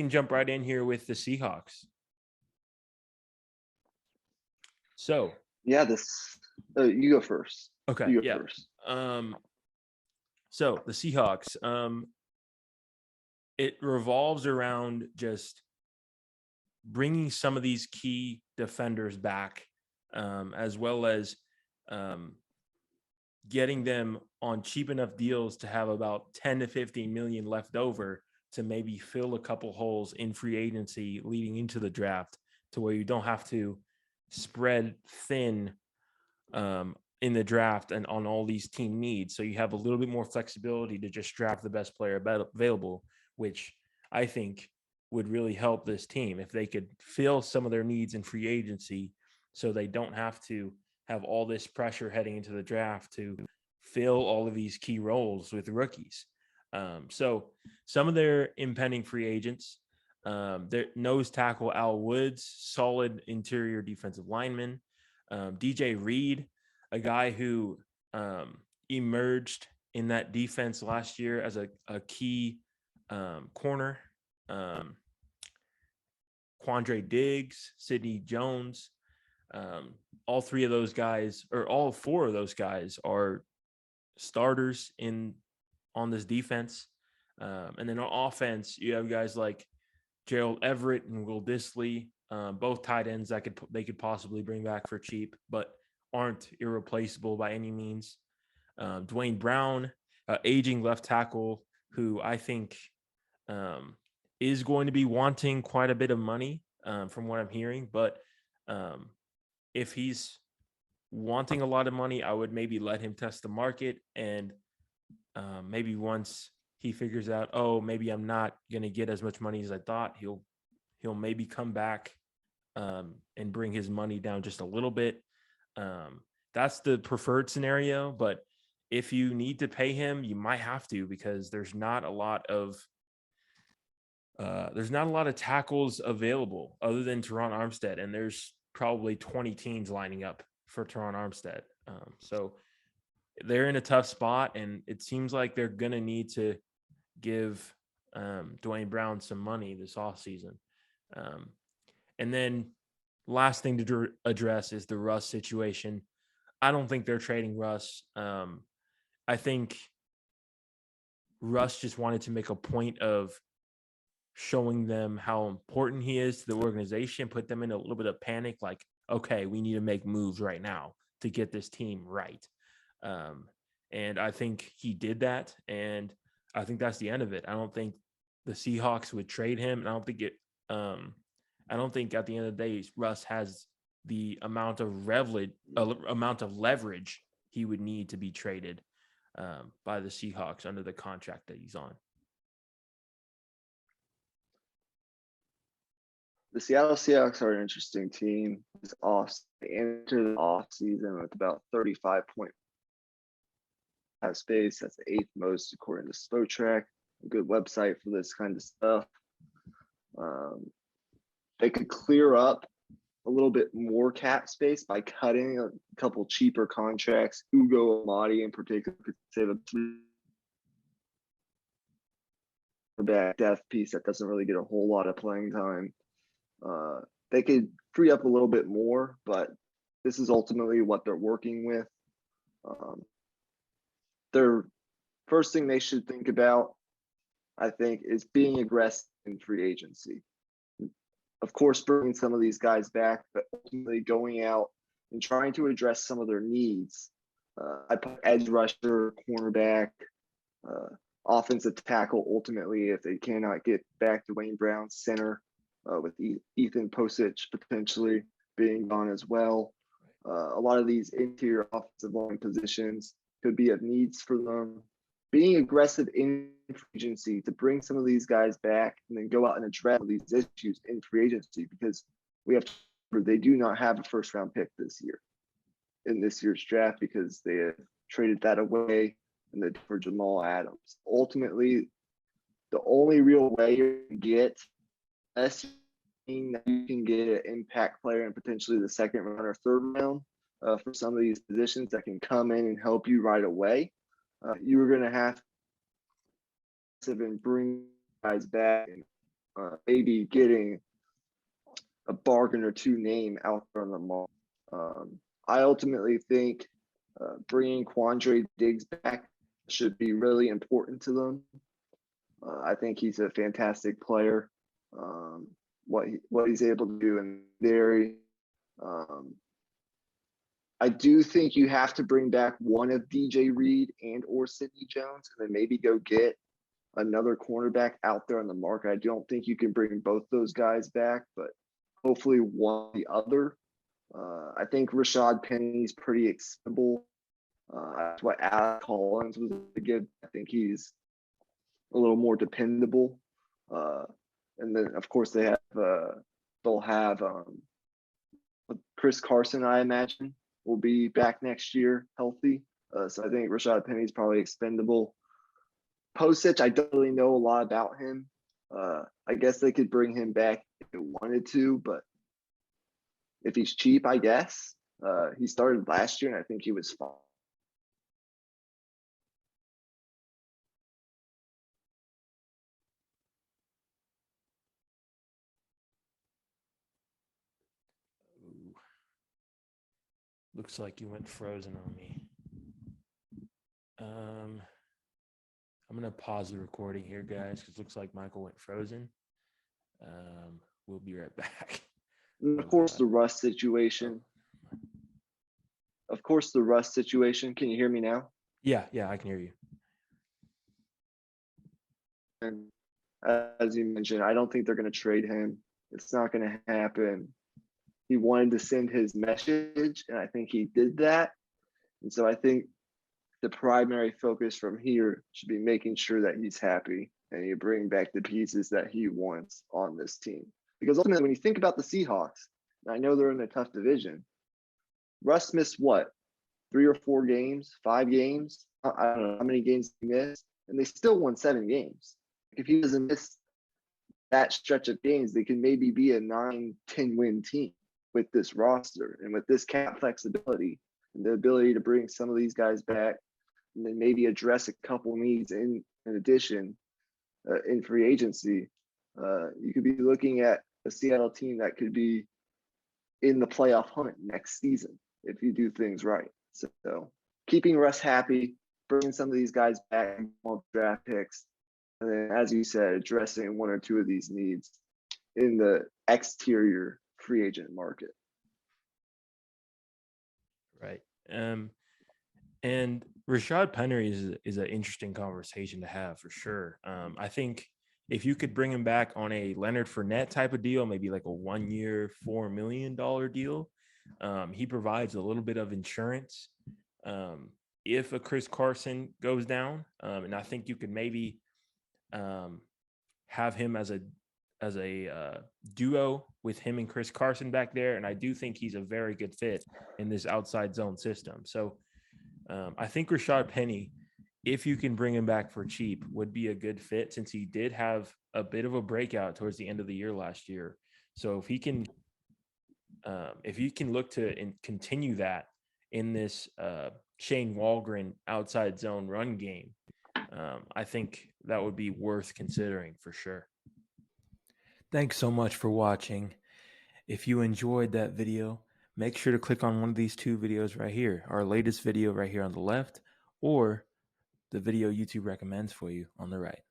can jump right in here with the Seahawks. So, Yeah, you go first. okay, You go yeah. first. So the Seahawks, it revolves around just bringing some of these key defenders back, as well as getting them on cheap enough deals to have about 10 to 15 million left over to maybe fill a couple holes in free agency leading into the draft, to where you don't have to spread thin in the draft and on all these team needs. So you have a little bit more flexibility to just draft the best player available, which I think would really help this team if they could fill some of their needs in free agency, so they don't have to have all this pressure heading into the draft to fill all of these key roles with rookies. So some of their impending free agents, their nose tackle Al Woods, solid interior defensive lineman. DJ Reed, a guy who emerged in that defense last year as a key corner. Quandre Diggs, Sidney Jones, all three of those guys, or all four of those guys, are starters on this defense. And then on offense, you have guys like Gerald Everett and Will Dissly, both tight ends that they could possibly bring back for cheap, but aren't irreplaceable by any means. Dwayne Brown, aging left tackle, who I think is going to be wanting quite a bit of money from what I'm hearing. But if he's wanting a lot of money, I would maybe let him test the market, and maybe once he figures out, oh, maybe I'm not going to get as much money as I thought, he'll maybe come back and bring his money down just a little bit. That's the preferred scenario, but if you need to pay him, you might have to, because there's not a lot of tackles available other than Teron Armstead, and there's probably 20 teams lining up for Teron Armstead. So they're in a tough spot, and it seems like they're going to need to give Dwayne Brown some money this offseason. And then last thing to address is the Russ situation. I don't think they're trading Russ. I think Russ just wanted to make a point of showing them how important he is to the organization, put them in a little bit of panic, like, okay, we need to make moves right now to get this team right. And I think he did that, and I think that's the end of it. I don't think the Seahawks would trade him, and I don't think at the end of the day Russ has the amount of leverage he would need to be traded by the Seahawks under the contract that he's on. The Seattle Seahawks are an interesting team. They enter the offseason with about 35.5 space. That's the 8th most according to Spotrac, a good website for this kind of stuff. They could clear up a little bit more cap space by cutting a couple cheaper contracts. Ugo Amadi in particular could save a back depth piece that doesn't really get a whole lot of playing time. They could free up a little bit more, but this is ultimately what they're working with. Their first thing they should think about, I think, is being aggressive in free agency. Of course, bringing some of these guys back, but ultimately going out and trying to address some of their needs. I put edge rusher, cornerback, offensive tackle, ultimately, if they cannot get back to Dwayne Brown, center, with Ethan Posich potentially being gone as well. A lot of these interior offensive line positions could be of needs for them. Being aggressive in free agency to bring some of these guys back and then go out and address these issues in free agency, because we have to remember they do not have a first-round pick this year in this year's draft, because they have traded that away for Jamal Adams. Ultimately, the only real way you can get that you can get an impact player in potentially the second round or third round for some of these positions that can come in and help you right away. You were going to have to bring guys back and maybe getting a bargain or two name out there on the market. I ultimately think bringing Quandre Diggs back should be really important to them. I think he's a fantastic player. What he's able to do in there. I do think you have to bring back one of DJ Reed and or Sidney Jones, and then maybe go get another cornerback out there on the market. I don't think you can bring both those guys back, but hopefully one or the other. I think Rashad Penny's pretty expendable. That's what Alex Collins was to give. I think he's a little more dependable. And then of course they'll have Chris Carson, I imagine, will be back next year healthy. So I think Rashad Penny's probably expendable. Posich, I don't really know a lot about him. I guess they could bring him back if they wanted to, but if he's cheap, I guess. He started last year, and I think he was fine. Ooh. Looks like you went frozen on me. I'm gonna pause the recording here, guys, because it looks like Michael went frozen. We'll be right back. And of course, the Russ situation. Of course, the Russ situation. Can you hear me now? Yeah, I can hear you. And as you mentioned, I don't think they're going to trade him. It's not going to happen. He wanted to send his message, and I think he did that. And so I think the primary focus from here should be making sure that he's happy and you bring back the pieces that he wants on this team. Because ultimately, when you think about the Seahawks, and I know they're in a tough division, Russ missed what? 3 or 4 games, 5 games? I don't know how many games he missed, and they still won 7 games. If he doesn't miss that stretch of games, they can maybe be a 9-10 win team with this roster and with this cap flexibility and the ability to bring some of these guys back and then maybe address a couple needs in addition in free agency. You could be looking at a Seattle team that could be in the playoff hunt next season if you do things right. So keeping Russ happy, bringing some of these guys back, draft picks, and then, as you said, addressing 1 or 2 of these needs in the exterior free agent market. Right. And Rashad Penny is an interesting conversation to have for sure. I think if you could bring him back on a Leonard Fournette type of deal, maybe like a 1-year, $4 million deal, he provides a little bit of insurance if a Chris Carson goes down. And I think you could maybe have him as a duo with him and Chris Carson back there. And I do think he's a very good fit in this outside zone system. So I think Rashad Penny, if you can bring him back for cheap, would be a good fit since he did have a bit of a breakout towards the end of the year last year. So if you can look to continue that in this Shane Wallgren outside zone run game, I think that would be worth considering for sure. Thanks so much for watching. If you enjoyed that video, make sure to click on one of these 2 videos right here, our latest video right here on the left, or the video YouTube recommends for you on the right.